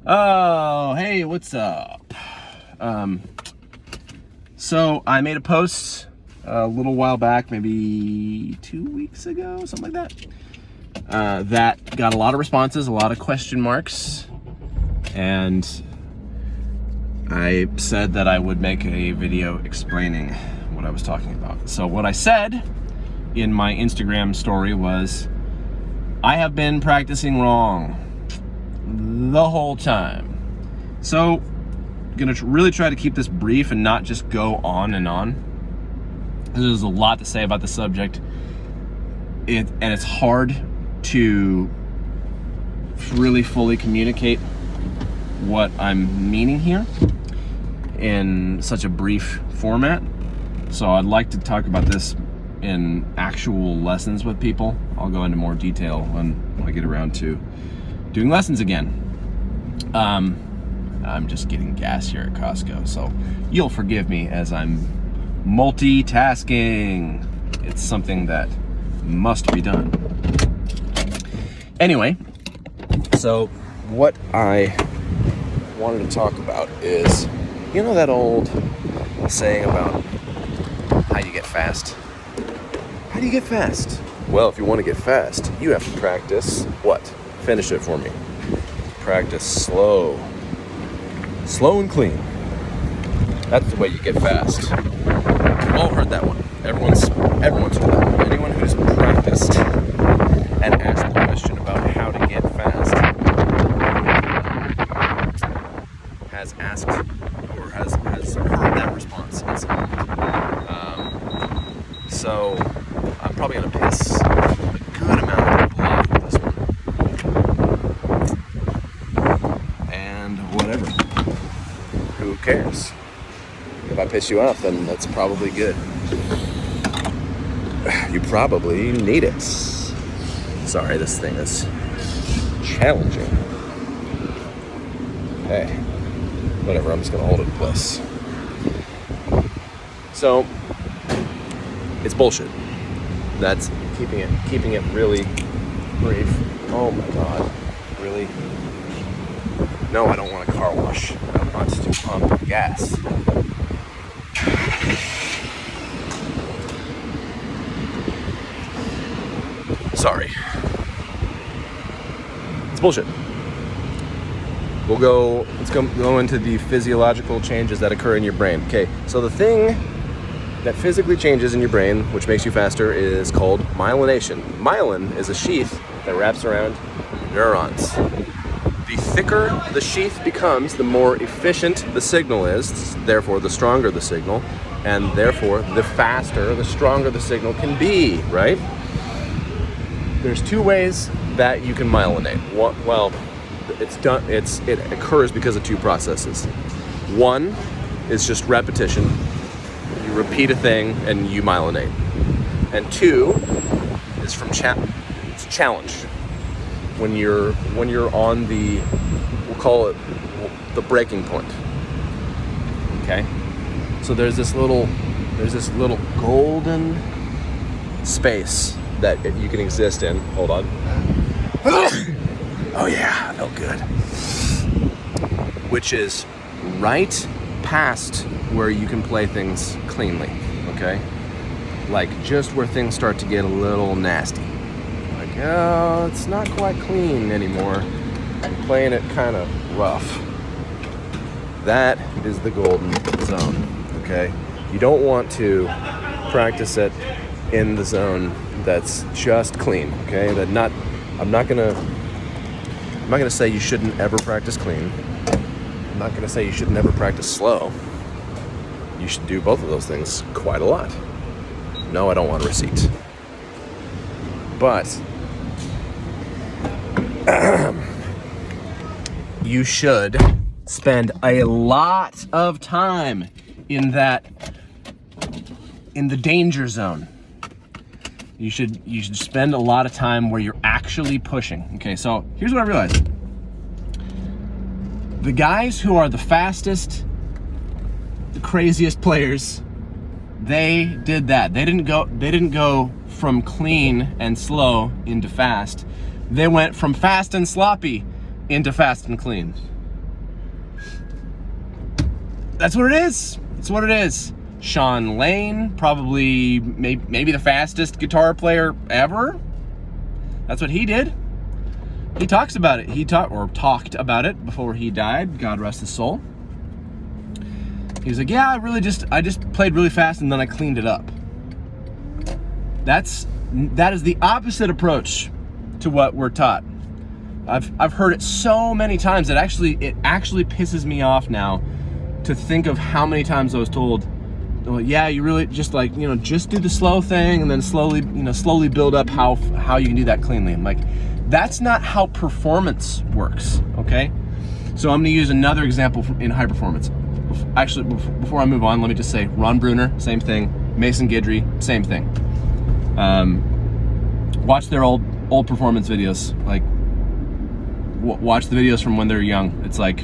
Oh, hey, what's up? So I made a post a little while back, maybe 2 weeks ago, something like that. That got a lot of responses, a lot of question marks, and I said that I would make a video explaining what I was talking about. So what I said in my Instagram story was, I have been practicing wrong the whole time. So I'm gonna really try to keep this brief and not just go on and on. There's a lot to say about the subject, and it's hard to really fully communicate what I'm meaning here in such a brief format. So I'd like to talk about this in actual lessons with people. I'll go into more detail when I get around to doing lessons again. I'm just getting gas here at Costco, so you'll forgive me as I'm multitasking. It's something that must be done. Anyway, so what I wanted to talk about is, you know that old saying about how you get fast? How do you get fast? Well, if you want to get fast, you have to practice what? Finish it for me. Practice slow. Slow and clean. That's the way you get fast. We've all heard that one. Everyone's heard that one. Anyone who's practiced and asked the question about how to get fast has asked or has heard that response in some moment. So I'm probably gonna piss a good amount of people off with this one. And whatever. Who cares? If I piss you off, then that's probably good. You probably need it. Sorry, this thing is challenging. Hey, whatever, I'm just gonna hold it in place. So, it's bullshit. That's keeping it really brief. Oh my god, really? No, I don't want a car wash. I want to pump gas. Sorry. It's bullshit. Let's go into the physiological changes that occur in your brain. Okay, so the thing that physically changes in your brain, which makes you faster, is called myelination. Myelin is a sheath that wraps around neurons. The thicker the sheath becomes, the more efficient the signal is, therefore the stronger the signal, and therefore the faster, the stronger the signal can be, right? There's two ways that you can myelinate. Well, it occurs because of two processes. One is just repetition. You repeat a thing and you myelinate. And two is from it's challenge. When you're on the, we'll call it the breaking point. Okay? So there's this little golden space that you can exist in. Hold on. Oh yeah, that felt good. Which is right past where you can play things cleanly, okay? Like just where things start to get a little nasty. Like, oh, it's not quite clean anymore. I'm playing it kind of rough. That is the golden zone, okay? You don't want to practice it in the zone that's just clean, okay? I'm not gonna say you shouldn't ever practice clean. I'm not gonna say you should never practice slow. You should do both of those things quite a lot. No, I don't want a receipt. But you should spend a lot of time in the danger zone. You should spend a lot of time where you're actually pushing. Okay, so here's what I realized. The guys who are the fastest, the craziest players, they did that. They didn't go from clean and slow into fast. They went from fast and sloppy into fast and clean. That's what it is. That's what it is. Sean Lane, probably maybe the fastest guitar player ever. That's what he did. He talks about it. He talked about it before he died. God rest his soul. He was like, yeah, I just played really fast and then I cleaned it up. That is the opposite approach to what we're taught. I've heard it so many times that it actually pisses me off now to think of how many times I was told, well, yeah, you really just just do the slow thing and then slowly build up how you can do that cleanly. I'm like, that's not how performance works, okay? So I'm gonna use another example in high performance. Actually, before I move on, let me just say, Ron Bruner, same thing. Mason Guidry, same thing. Watch their old performance videos. Like, watch the videos from when they're young. It's like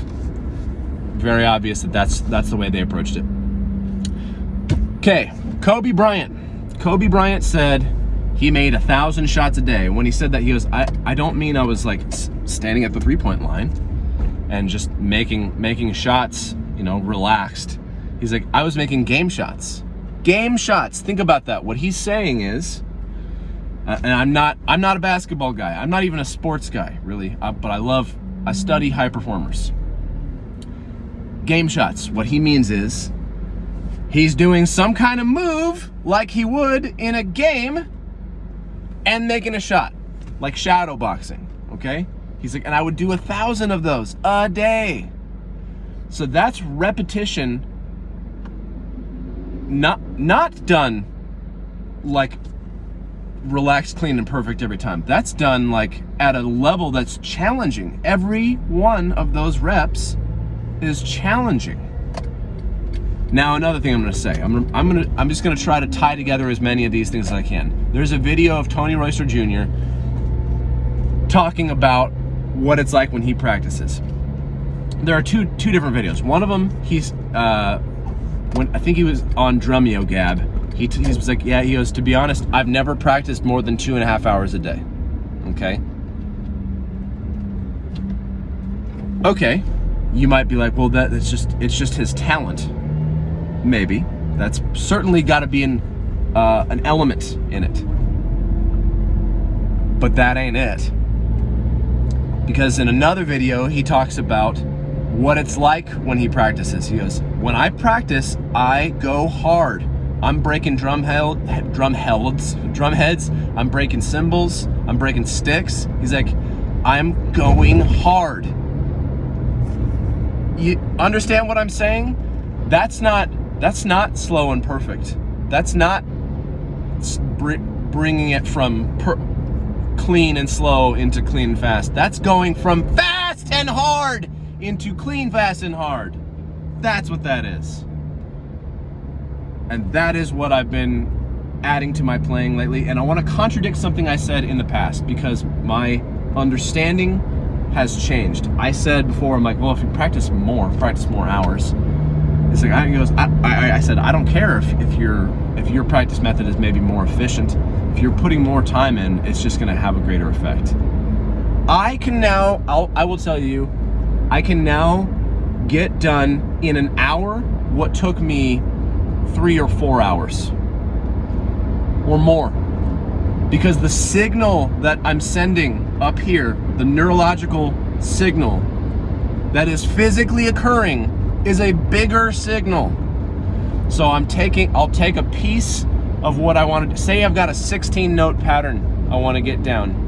very obvious that's the way they approached it. Okay, Kobe Bryant. Kobe Bryant said he made 1,000 shots a day. When he said that, he goes, I don't mean I was like standing at the 3-point line and just making shots, relaxed. He's like, I was making game shots. Game shots. Think about that. What he's saying is, and I'm not a basketball guy. I'm not even a sports guy, really. But I study high performers. Game shots. What he means is, he's doing some kind of move like he would in a game and making a shot, like shadow boxing, okay? He's like, and I would do 1,000 of those a day. So that's repetition, not done like relaxed, clean, and perfect every time. That's done like at a level that's challenging. Every one of those reps is challenging. Now, another thing I'm gonna say, I'm just gonna try to tie together as many of these things as I can. There's a video of Tony Royster Jr. talking about what it's like when he practices. There are two different videos. One of them, he's when I think he was on Drumeo Gab. He was like, yeah, he goes, to be honest, I've never practiced more than 2.5 hours a day. Okay. You might be like, well, it's just his talent. Maybe. That's certainly got to be an element in it. But that ain't it. Because in another video, he talks about what it's like when he practices. He goes, when I practice, I go hard. I'm breaking drum heads, I'm breaking cymbals, I'm breaking sticks. He's like, I'm going hard. You understand what I'm saying? That's not slow and perfect. That's not bringing it from clean and slow into clean and fast. That's going from fast and hard into clean, fast, and hard. That's what that is. And that is what I've been adding to my playing lately. And I want to contradict something I said in the past because my understanding has changed. I said before, I'm like, well, if you practice more hours. It's like, I said, I don't care if your practice method is maybe more efficient. If you're putting more time in, it's just gonna have a greater effect. I will tell you, I can now get done in an hour what took me 3 or 4 hours or more. Because the signal that I'm sending up here, the neurological signal that is physically occurring, is a bigger signal. So I'll take a piece of what I want to say. I've got a 16-note pattern I want to get down,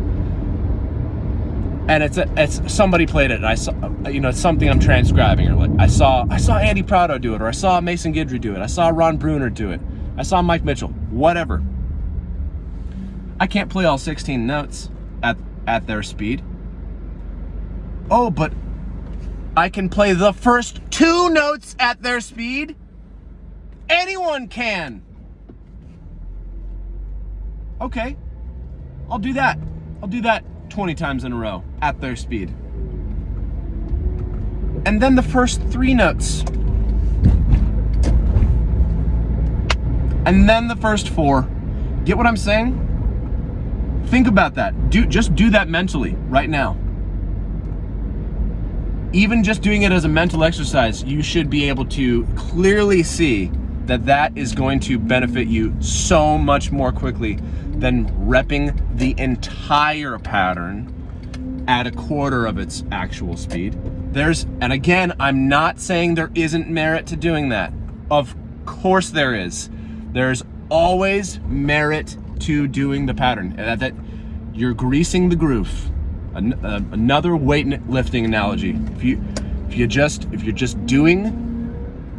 and it's somebody played it, and I saw, it's something I'm transcribing, or like I saw Andy Prado do it, or I saw Mason Guidry do it, I saw Ron Bruner do it, I saw Mike Mitchell, whatever. I can't play all 16 notes at their speed. Oh, but I can play the first 2 notes at their speed. Anyone can. Okay, I'll do that. I'll do that 20 times in a row at their speed. And then the first 3 notes. And then the first 4. Get what I'm saying? Think about that. Just do that mentally right now. even just doing it as a mental exercise, you should be able to clearly see that that is going to benefit you so much more quickly than repping the entire pattern at a quarter of its actual speed. And again, I'm not saying there isn't merit to doing that. Of course there is. There's always merit to doing the pattern. That you're greasing the groove. Another weightlifting analogy. If you're just doing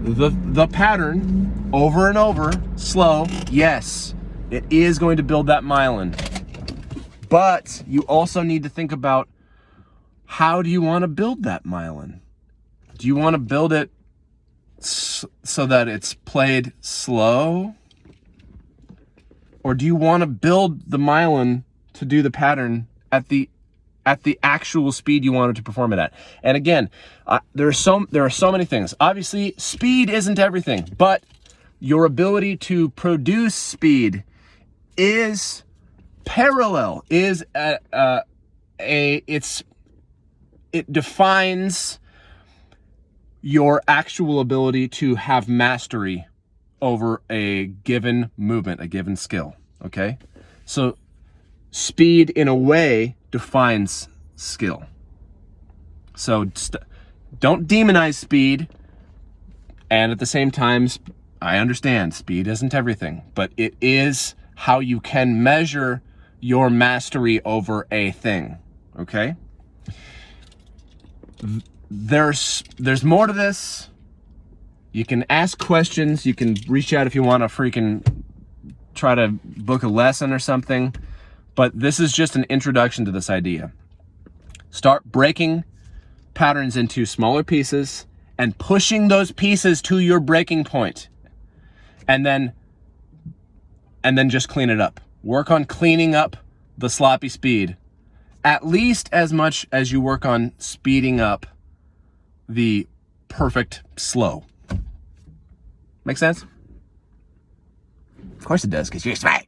the pattern over and over, slow, yes, it is going to build that myelin. But you also need to think about, how do you want to build that myelin? Do you want to build it so that it's played slow? Or do you want to build the myelin to do the pattern at the actual speed you want it to perform it at? And again, there are so many things. Obviously, speed isn't everything, but your ability to produce speed is parallel, it defines your actual ability to have mastery over a given movement, a given skill, okay? So speed, in a way, defines skill. So don't demonize speed, and at the same time, I understand speed isn't everything, but it is how you can measure your mastery over a thing, okay? There's more to this. You can ask questions. You can reach out if you want to freaking try to book a lesson or something. But this is just an introduction to this idea. Start breaking patterns into smaller pieces and pushing those pieces to your breaking point. And then just clean it up. Work on cleaning up the sloppy speed at least as much as you work on speeding up the perfect slow. Make sense? Of course it does, because you're smart.